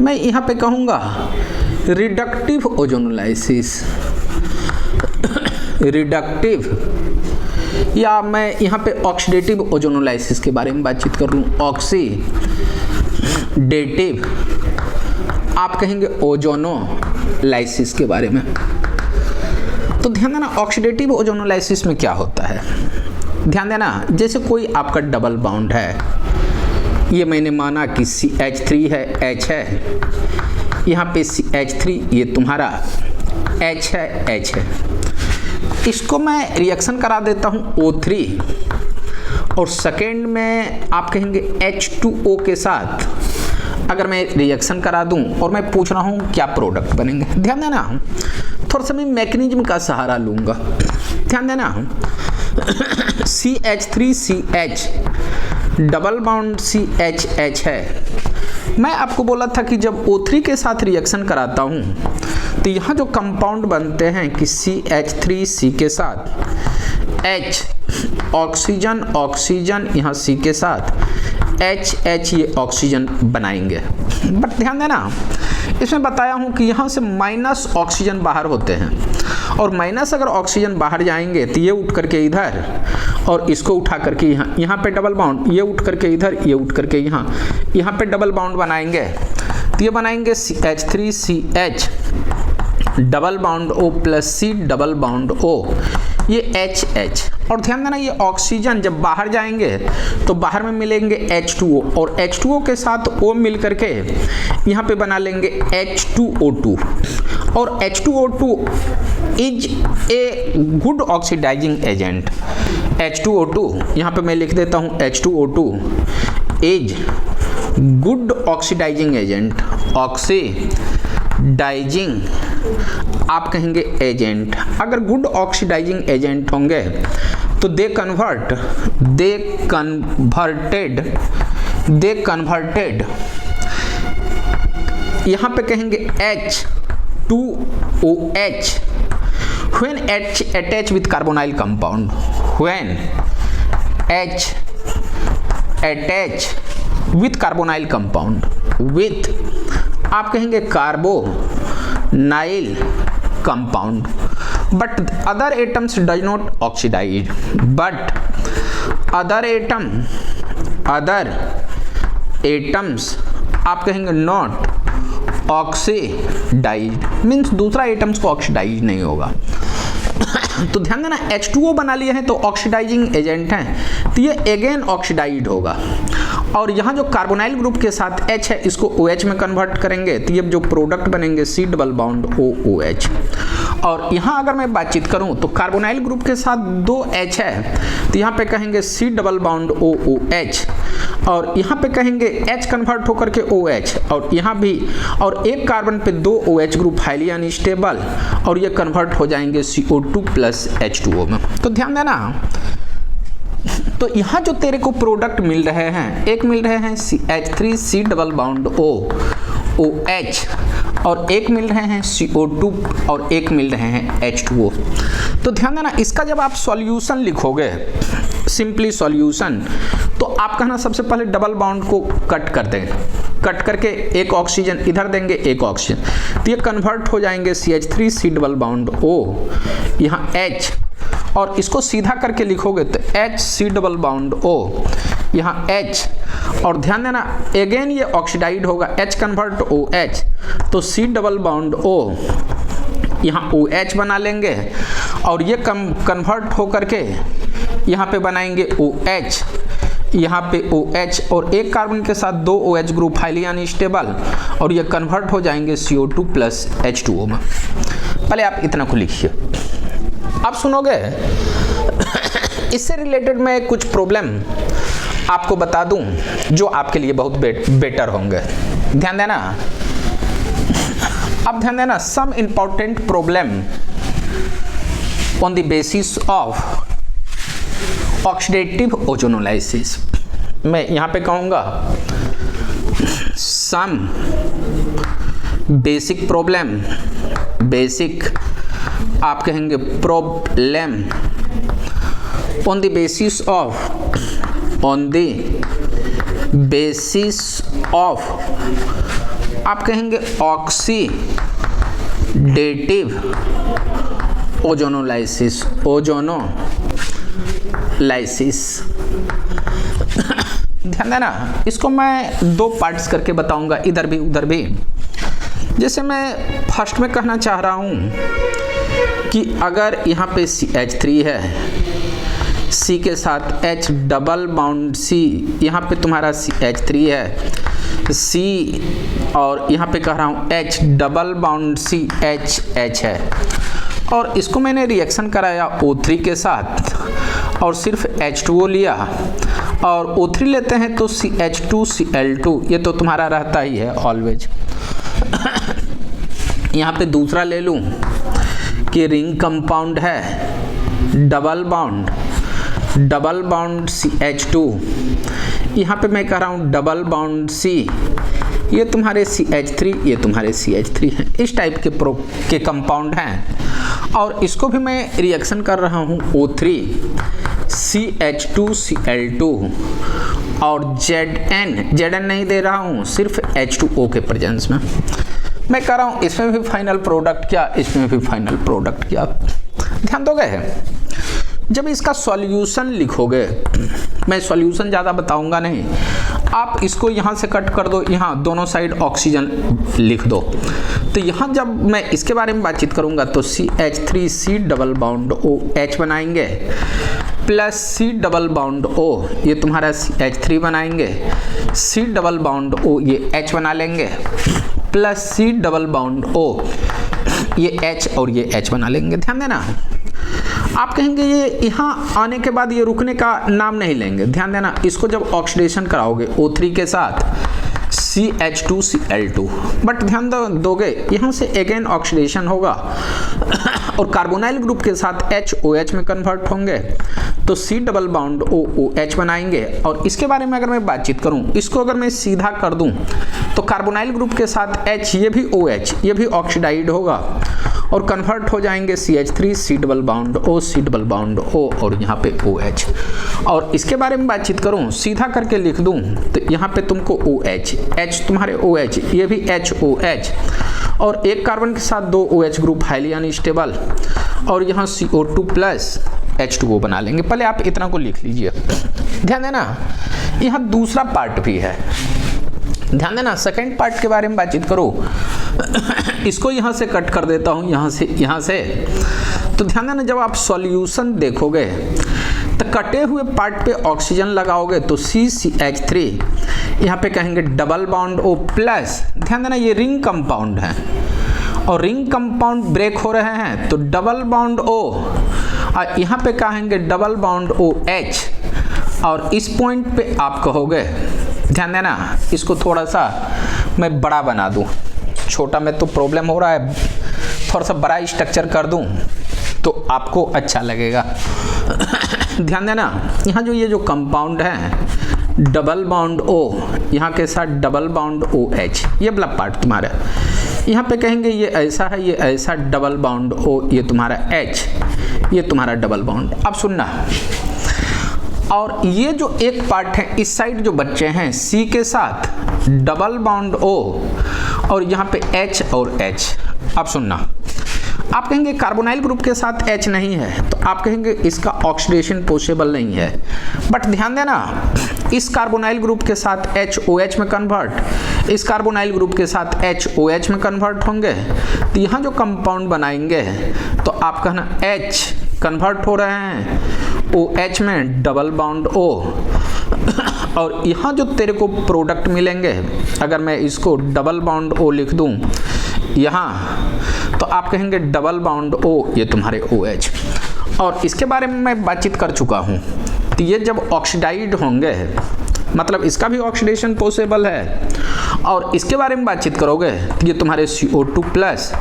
S1: मैं यहाँ पे कहूँगा रिडक्टिव ओजोनोलाइसिस, रिडक्टिव या मैं यहाँ पे ऑक्सीडेटिव ओजोनोलाइसिस के बारे में बातचीत कर रहा हूँ, ऑक्सीडेटिव आप कहेंगे ओजोनोलाइसिस के बारे में। तो ध्यान देना ऑक्सीडेटिव ओजोनोलाइसिस में क्या होता है, ध्यान देना जैसे कोई आपका डबल बॉन्ड है, ये मैंने माना कि CH3 है, H है, यहाँ पे CH3 ये तुम्हारा H है, H है, इसको मैं रिएक्शन करा देता हूँ O3 और सेकेंड में आप कहेंगे H2O के साथ अगर मैं रिएक्शन करा दूं और मैं पूछ रहा हूँ क्या प्रोडक्ट बनेंगे। ध्यान देना थोड़ा सा मैं मैकेनिज्म का सहारा लूँगा, ध्यान देना CH3CH डबल बॉन्ड CHH है। मैं आपको बोला था कि जब O3 के साथ रिएक्शन कराता हूँ तो यहाँ जो कंपाउंड बनते हैं कि CH3C के साथ H ऑक्सीजन ऑक्सीजन यहाँ C के साथ HH ये ऑक्सीजन बनाएंगे। बट ध्यान देना इसमें बताया हूँ कि यहाँ से माइनस ऑक्सीजन बाहर होते हैं और माइनस अगर ऑक्सीजन बाहर जाएंगे तो ये उठ करके इधर और इसको उठा करके यहाँ पे डबल बॉन्ड, ये उठ करके इधर, ये उठ करके यहाँ पे डबल बॉन्ड बनाएंगे तो ये बनाएंगे CH3CH double bond O plus C double bond O ये HH। और ध्यान देना ये ऑक्सीजन जब बाहर जाएंगे तो बाहर में मिलेंगे H2O और H2O के साथ O मिल करके यहाँ पे बना लेंगे H2O2 और H2O2 is a good oxidising agent. H2O2 यहाँ पे मैं लिख देता हूँ H2O2 is good oxidising agent, oxidising आप कहेंगे एजेंट। अगर गुड ऑक्सीडाइजिंग एजेंट होंगे तो दे कन्वर्टेड यहाँ पे कहेंगे H2OH when H attach with carbonyl compound, when H attach with carbonyl compound with आप कहेंगे carbonyl compound, but other atoms does not oxidize, but other atoms आप कहेंगे not oxidized, मीन्स दूसरा एटम्स को oxidise नहीं होगा। तो ध्यान देना H2O बना लिए हैं तो ऑक्सीडाइजिंग एजेंट हैं तो ये अगेन ऑक्सीडाइज्ड होगा और यहाँ जो कार्बोनाइल ग्रुप के साथ H है इसको OH में कन्वर्ट करेंगे तो ये जो प्रोडक्ट बनेंगे C डबल बॉन्ड OOH। और यहाँ अगर मैं बातचीत करूँ तो कार्बोनाइल ग्रुप के साथ 2 H है तो यहाँ पे कहेंगे C डबल बॉन्ड OOH और यहाँ पे कहेंगे H कन्वर्ट होकर के OH और यहाँ भी और एक कार्बन पे 2 OH ग्रुप हाईली अनस्टेबल और ये कन्वर्ट हो जाएंगे CO2 प्लस H2O में। तो ध्यान देना तो यहाँ जो तेरे को प्रोडक्ट मिल रहे हैं, एक मिल रहे हैं CH3C डबल बॉन्ड OH और एक मिल रहे हैं CO2 और एक मिल रहे हैं H2O। तो ध्यान देना इसका जब आप सॉल्यूशन लिखोगे सिंपली सॉल्यूशन तो आप कहना सबसे पहले डबल बॉन्ड को कट कर दें, कट करके एक ऑक्सीजन इधर देंगे एक ऑक्सीजन तो ये कन्वर्ट हो जाएंगे CH3C डबल बॉन्ड O यहाँ H और इसको सीधा करके लिखोगे तो HC डबल बॉन्ड O यहाँ H और ध्यान देना अगेन ये ऑक्सीडाइड होगा H कन्वर्ट OH तो C डबल बॉन्ड O यहाँ OH बना लेंगे और ये कन्वर्ट होकर के यहाँ पे बनाएंगे OH, यहाँ पे OH और एक कार्बन के साथ 2 OH ग्रुप हाईली अनस्टेबल और ये कन्वर्ट हो जाएंगे CO2 प्लस H2O में। पहले आप इतना को लिखिए, आप सुनोगे इससे रिलेटेड मैं कुछ प्रॉब्लम आपको बता दूं जो आपके लिए बहुत बेटर होंगे। ध्यान देना, अब ध्यान देना some important problem on the basis of oxidative ozonolysis. मैं यहाँ पे कहूँगा सम बेसिक प्रॉब्लम, बेसिक आप कहेंगे problem on the basis of आप कहेंगे ऑक्सीडेटिव ओजोनोलाइसिस, ओजोनोलाइसिस। ध्यान देना, इसको मैं दो पार्ट्स करके बताऊंगा, इधर भी उधर भी। जैसे मैं फर्स्ट में कहना चाह रहा हूं कि अगर यहाँ पे CH3 है, C के साथ H डबल बाउंड C, यहाँ पे तुम्हारा CH3 है, C और यहाँ पे कह रहा हूँ H double bond C H है, और इसको मैंने रिएक्शन कराया O3 के साथ और सिर्फ H2O लिया, और O3 लेते हैं तो CH2Cl2, ये तो तुम्हारा रहता ही है ऑलवेज। यहाँ पे दूसरा ले लूँ कि रिंग कंपाउंड है, डबल बाउंड CH2, यहाँ पे मैं कह रहा हूँ डबल बाउंड C, ये तुम्हारे CH3, ये तुम्हारे CH3 हैं। इस टाइप के कंपाउंड हैं, और इसको भी मैं रिएक्शन कर रहा हूँ O3 CH2Cl2 और Zn नहीं दे रहा हूँ, सिर्फ H2O के प्रेजेंस में मैं कर रहा हूँ। इसमें भी फाइनल प्रोडक्ट क्या, इसमें भी फाइनल प्रोडक्ट क्या, ध्यान दोगे। जब इसका सॉल्यूशन लिखोगे, मैं सॉल्यूशन ज़्यादा बताऊंगा नहीं, आप इसको यहाँ से कट कर दो, यहाँ दोनों साइड ऑक्सीजन लिख दो। तो यहाँ जब मैं इसके बारे में बातचीत करूँगा तो CH3C डबल बाउंड OH बनाएंगे, plus C double bond O, ये तुम्हारा CH3 बनाएंगे, C डबल बाउंड O ये H बना लेंगे, plus C double bond O ये H और ये H बना लेंगे। ध्यान देना, आप कहेंगे ये यहाँ आने के बाद ये रुकने का नाम नहीं लेंगे। ध्यान देना, इसको जब ऑक्सीडेशन कराओगे O3 के साथ CH2Cl2, बट ध्यान दोगे यहाँ से अगेन ऑक्सीडेशन होगा और कार्बोनाइल ग्रुप के साथ HOH में कन्वर्ट होंगे, तो C डबल बाउंड OH बनाएंगे। और इसके बारे में अगर मैं बातचीत करूँ, इसको अगर मैं सीधा कर दूँ तो कार्बोनाइल ग्रुप के साथ H, ये भी OH, ये भी ऑक्सीडाइड होगा और कन्वर्ट हो जाएंगे CH3 C double bond O और यहाँ पे OH। और इसके बारे में बातचीत करूँ, सीधा करके लिख दूँ तो यहाँ पे तुमको OH, H तुम्हारे OH, ये भी HOH, और एक कार्बन के साथ दो OH ग्रुप हाईली अनस्टेबल, और यहाँ CO2 प्लस H2O बना लेंगे। पहले आप इतना को लिख लीजिए। ध्यान देना, यहाँ दूसरा पार्ट भी है, ध्यान देना, सेकेंड पार्ट के बारे में बातचीत करो। इसको यहाँ से कट कर देता हूँ, यहाँ से। तो ध्यान देना, जब आप सॉल्यूशन देखोगे तो कटे हुए पार्ट पे ऑक्सीजन लगाओगे तो CH3, यहाँ पे कहेंगे डबल बाउंड O प्लस, ध्यान देना ये रिंग कंपाउंड है और रिंग कंपाउंड ब्रेक हो रहे हैं तो डबल बाउंड O, और यहाँ पे कहेंगे डबल बाउंड OH, और इस पॉइंट पे आप कहोगे, ध्यान देना, इसको थोड़ा सा मैं बड़ा बना दूं, छोटा में तो प्रॉब्लम हो रहा है, थोड़ा सा बड़ा स्ट्रक्चर कर दूं तो आपको अच्छा लगेगा। ध्यान देना, यहाँ जो ये जो कंपाउंड है डबल बाउंड O, यहाँ के साथ डबल बाउंड OH, ये वाला पार्ट तुम्हारा, यहाँ पे कहेंगे ये ऐसा है, ये ऐसा, डबल बाउंड O, ये तुम्हारा H, ये तुम्हारा डबल बाउंड। अब सुनना, और ये जो एक पार्ट है इस साइड जो बच्चे हैं C के साथ डबल बाउंड O और यहाँ पे H और H। अब सुनना, आप कहेंगे कार्बोनाइल ग्रुप के साथ H नहीं है तो आप कहेंगे इसका ऑक्सीडेशन पॉसिबल नहीं है, बट ध्यान देना, इस कार्बोनाइल ग्रुप के साथ HOH में कन्वर्ट, इस कार्बोनाइल ग्रुप के साथ HOH में कन्वर्ट होंगे, तो यहाँ जो कंपाउंड बनाएंगे तो आप कहना H कन्वर्ट हो रहे हैं OH में डबल बाउंड O, और यहाँ जो तेरे को प्रोडक्ट मिलेंगे, अगर मैं इसको डबल बाउंड O लिख दूँ यहाँ, तो आप कहेंगे डबल बाउंड O, ये तुम्हारे OH। और इसके बारे में मैं बातचीत कर चुका हूँ, तो ये जब ऑक्सीडाइड होंगे मतलब इसका भी ऑक्सीडेशन पॉसिबल है, और इसके बारे में बातचीत करोगे तो ये तुम्हारे CO2 प्लस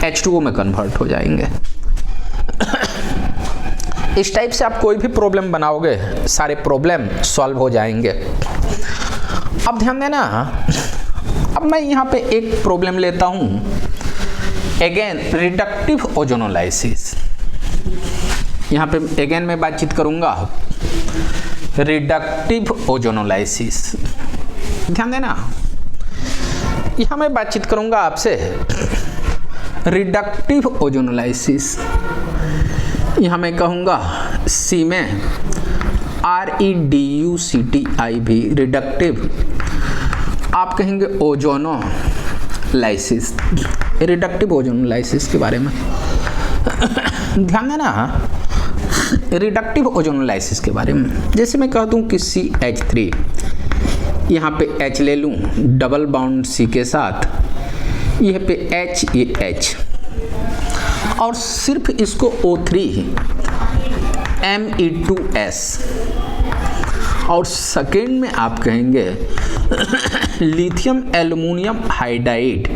S1: H2O में कन्वर्ट हो जाएंगे। इस टाइप से आप कोई भी प्रॉब्लम बनाओगे, सारे प्रॉब्लम सॉल्व हो जाएंगे। अब ध्यान देना, अब मैं यहाँ पे एक प्रॉब्लम लेता हूँ, अगेन रिडक्टिव ओजोनोलाइसिस। यहाँ पे अगेन मैं बातचीत करूँगा रिडक्टिव ओजोनोलाइसिस। ध्यान देना, यहाँ मैं बातचीत करूँगा आपसे रिडक्टिव ओजोनोलाइसिस। यहाँ मैं कहूँगा सी में REDUCTI भी रिडक्टिव, आप कहेंगे ओजोनोलाइसिस, रिडक्टिव ओजोनोलाइसिस के बारे में ध्यान देना, रिडक्टिव ओजोनोलाइसिस के बारे में। जैसे मैं कह दूं कि CH3, यहाँ पे H ले लूँ डबल बाउंड C के साथ, यह पे H, ये H, और सिर्फ इसको O3 Me2S, और सेकेंड में आप कहेंगे लिथियम एल्युमिनियम हाइड्राइड,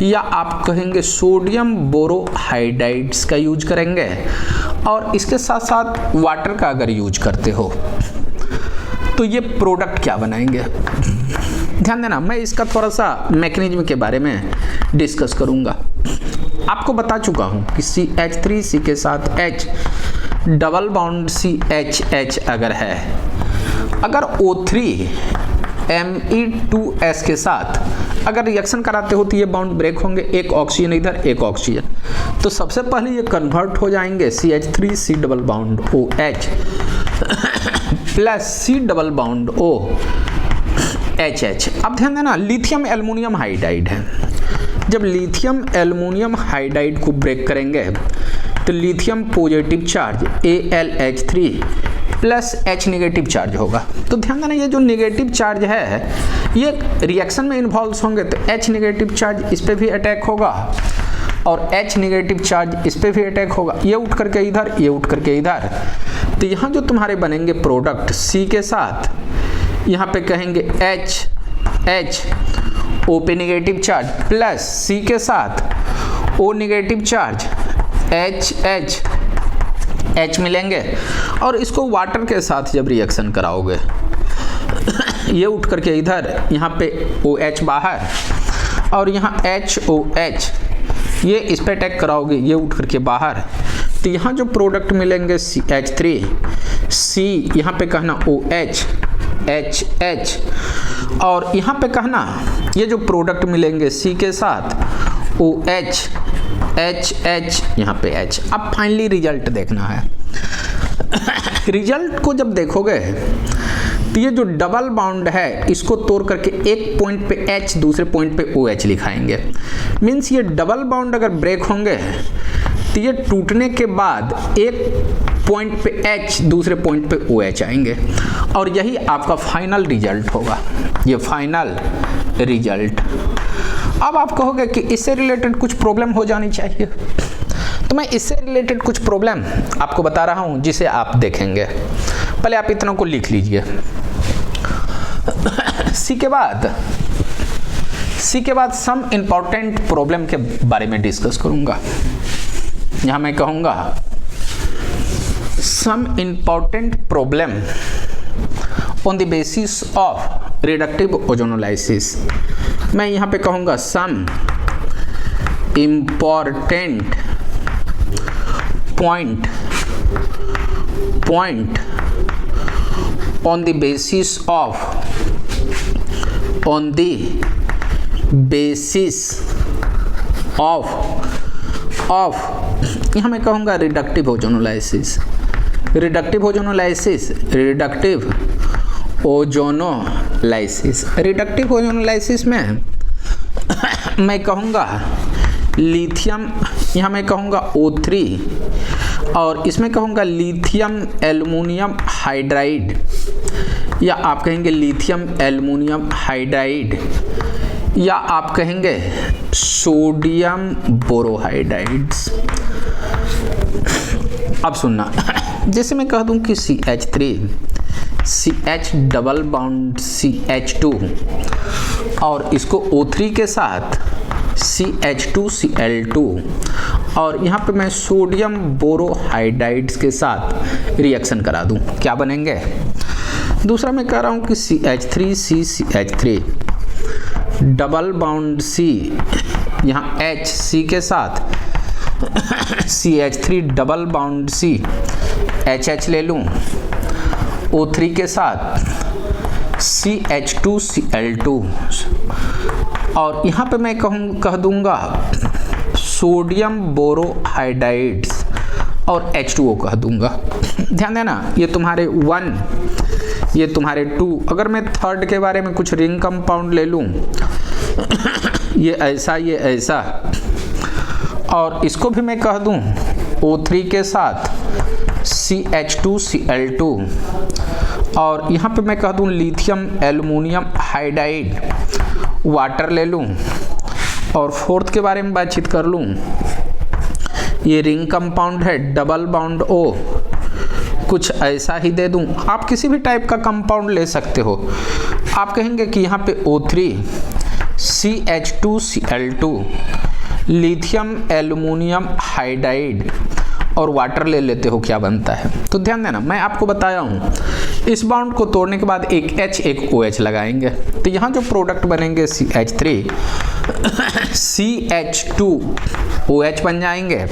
S1: या आप कहेंगे सोडियम बोरोहाइड्राइड्स का यूज करेंगे, और इसके साथ साथ वाटर का अगर यूज करते हो तो ये प्रोडक्ट क्या बनाएंगे। ध्यान देना, मैं इसका थोड़ा सा मैकेनिज्म के बारे में डिस्कस करूंगा। आपको बता चुका हूं कि CH3 C के साथ H डबल बाउंड CH अगर है, अगर O3 Me2S के साथ अगर रिएक्शन कराते हो तो ये बाउंड ब्रेक होंगे, एक ऑक्सीजन इधर एक ऑक्सीजन, तो सबसे पहले ये कन्वर्ट हो जाएंगे CH3 C double bond OH plus C double bond OHH। अब ध्यान देना, लिथियम एल्युमिनियम हाइड्राइड है, जब लिथियम एल्युमिनियम हाइड्राइड को ब्रेक करेंगे तो lithium positive charge AlH3 plus H negative charge होगा। तो ध्यान देना, ये जो निगेटिव चार्ज है ये रिएक्शन में इन्वॉल्व होंगे, तो H निगेटिव चार्ज इस पे भी अटैक होगा और H निगेटिव चार्ज इस पे भी अटैक होगा, ये उठ करके इधर, ये उठ करके इधर। तो यहाँ जो तुम्हारे बनेंगे प्रोडक्ट C के साथ, यहाँ पे कहेंगे H O पे निगेटिव चार्ज प्लस C के साथ O निगेटिव चार्ज H मिलेंगे, और इसको वाटर के साथ जब रिएक्शन कराओगे ये उठ करके इधर, यहाँ पे OH बाहर और यहाँ HOH, ये इस पे अटैक कराओगे, ये उठ करके बाहर, तो यहाँ जो प्रोडक्ट मिलेंगे CH3 C, यहाँ पे कहना OH HH, और यहाँ पे कहना ये जो प्रोडक्ट मिलेंगे C के साथ OH HH, यहाँ पे H। अब फाइनली रिजल्ट देखना है। रिजल्ट को जब देखोगे तो ये जो डबल बाउंड है इसको तोड़ करके एक पॉइंट पे H, दूसरे पॉइंट पे OH लिखाएंगे। मीन्स ये डबल बाउंड अगर ब्रेक होंगे तो ये टूटने के बाद एक पॉइंट पे H, दूसरे पॉइंट पे OH आएंगे, और यही आपका फाइनल रिजल्ट होगा, ये फाइनल रिजल्ट। अब आप कहोगे कि इससे रिलेटेड कुछ प्रॉब्लम हो जानी चाहिए, तो मैं इससे रिलेटेड कुछ प्रॉब्लम आपको बता रहा हूं जिसे आप देखेंगे। पहले आप इतना को लिख लीजिए। C के बाद सम इंपॉर्टेंट प्रॉब्लम के बारे में डिस्कस करूंगा। यहां मैं कहूंगा some important problem on the basis of reductive ozonolysis. मैं यहाँ पे कहूँगा some important point on the basis of यहाँ मैं कहूँगा रिडक्टिव ओजोनोलाइसिस में मैं कहूँगा लिथियम, यहाँ मैं कहूँगा O3, और इसमें कहूँगा लिथियम एल्युमिनियम हाइड्राइड, या आप कहेंगे लिथियम एल्युमिनियम हाइड्राइड, या आप कहेंगे सोडियम बोरोहाइड्राइड्स। अब सुनना, जैसे मैं कह दूं कि CH3 CH double bond CH2 और इसको O3 के साथ CH2Cl2, और यहाँ पे मैं सोडियम बोरोहाइड्राइड्स के साथ रिएक्शन करा दूं, क्या बनेंगे। दूसरा मैं कह रहा हूँ कि CH3CCH3 डबल बाउंड C, यहाँ H C के साथ CH3 double bond C HH ले लूँ, O3 के साथ CH2Cl2, और यहाँ पे मैं कह दूँगा सोडियम बोरोहाइड्राइड्स, और H2O कह दूंगा। ध्यान देना, ये तुम्हारे 1, ये तुम्हारे 2। अगर मैं थर्ड के बारे में कुछ रिंग कंपाउंड ले लूँ, ये ऐसा, ये ऐसा, और इसको भी मैं कह दूँ O3 के साथ CH2Cl2, और यहाँ पे मैं कह दूँ लिथियम एल्युमिनियम हाइड्राइड, वाटर ले लूँ, और फोर्थ के बारे में बातचीत कर लूँ, ये रिंग कंपाउंड है, डबल बॉन्ड O, कुछ ऐसा ही दे दूं। आप किसी भी टाइप का कंपाउंड ले सकते हो। आप कहेंगे कि यहाँ पे O3 CH2Cl2 lithium aluminium hydride और वाटर ले लेते हो, क्या बनता है। तो ध्यान देना, मैं आपको बताया हूँ, इस बॉन्ड को तोड़ने के बाद एक H एक OH लगाएंगे, तो यहाँ जो प्रोडक्ट बनेंगे CH3 CH2OH बन जाएंगे,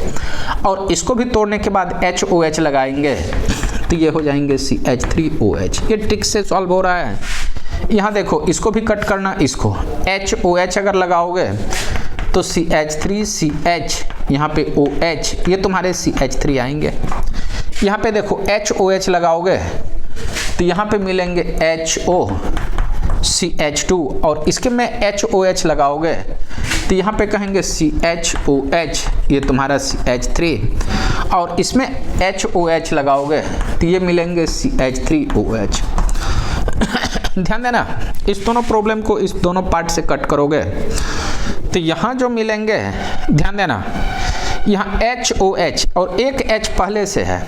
S1: और इसको भी तोड़ने के बाद HOH लगाएंगे, तो ये हो जाएंगे CH3OH। ये ट्रिक से सॉल्व हो रहा है। यहाँ देखो, इसको भी कट करना, इसको HOH अगर लगाओगे तो CH3CH, यहाँ पे OH, ये तुम्हारे CH3 आएंगे। यहाँ पे देखो HOH लगाओगे तो यहाँ पे मिलेंगे HO CH2, और इसके में HOH लगाओगे तो यहाँ पे कहेंगे CHOH, ये तुम्हारा CH3, और इसमें HOH लगाओगे तो ये मिलेंगे CH3OH। ध्यान देना, इस दोनों प्रॉब्लम को इस दोनों पार्ट से कट करोगे तो यहाँ जो मिलेंगे, ध्यान देना, यहाँ HOH और एक H पहले से है,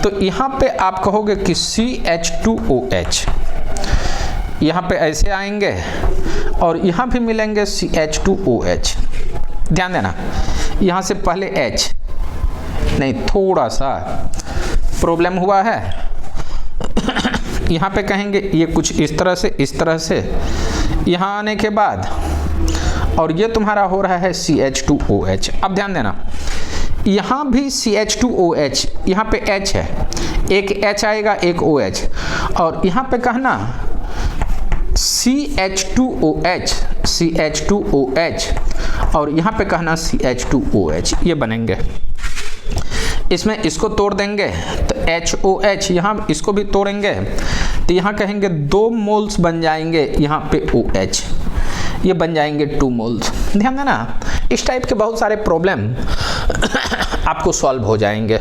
S1: तो यहाँ पे आप कहोगे कि CH2OH, यहाँ पे ऐसे आएंगे, और यहाँ भी मिलेंगे CH2OH। ध्यान देना, यहाँ से पहले H नहीं, थोड़ा सा प्रॉब्लम हुआ है। यहाँ पे कहेंगे ये कुछ इस तरह से, इस तरह से, यहाँ आने के बाद, और ये तुम्हारा हो रहा है CH2OH। अब ध्यान देना, यहाँ भी CH2OH, यहाँ पे H है, एक H आएगा, एक OH, और यहाँ पे कहना CH2OH, CH2OH, और यहाँ पे कहना CH2OH, ये बनेंगे। इसमें इसको तोड़ देंगे तो HOH, यहाँ इसको भी तोड़ेंगे तो यहाँ कहेंगे 2 मोल्स बन जाएंगे, यहाँ पे OH, ये बन जाएंगे 2 मोल्स। ध्यान देना, इस टाइप के बहुत सारे प्रॉब्लम आपको सॉल्व हो जाएंगे।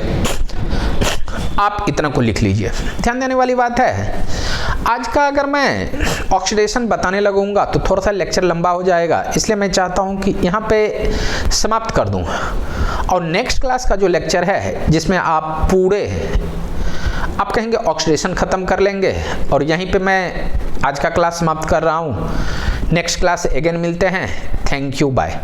S1: आप इतना को लिख लीजिए। ध्यान देने वाली बात है, आज का अगर मैं ऑक्सीडेशन बताने लगूंगा तो थोड़ा सा लेक्चर लंबा हो जाएगा, इसलिए मैं चाहता हूं कि यहाँ पे समाप्त कर दूं, और नेक्स्ट क्लास का जो लेक्चर है जिसमें आप पूरे आप कहेंगे ऑक्सीडेशन ख़त्म कर लेंगे, और यहीं पे मैं आज का क्लास समाप्त कर रहा हूँ। नेक्स्ट क्लास अगेन मिलते हैं। Thank you, bye.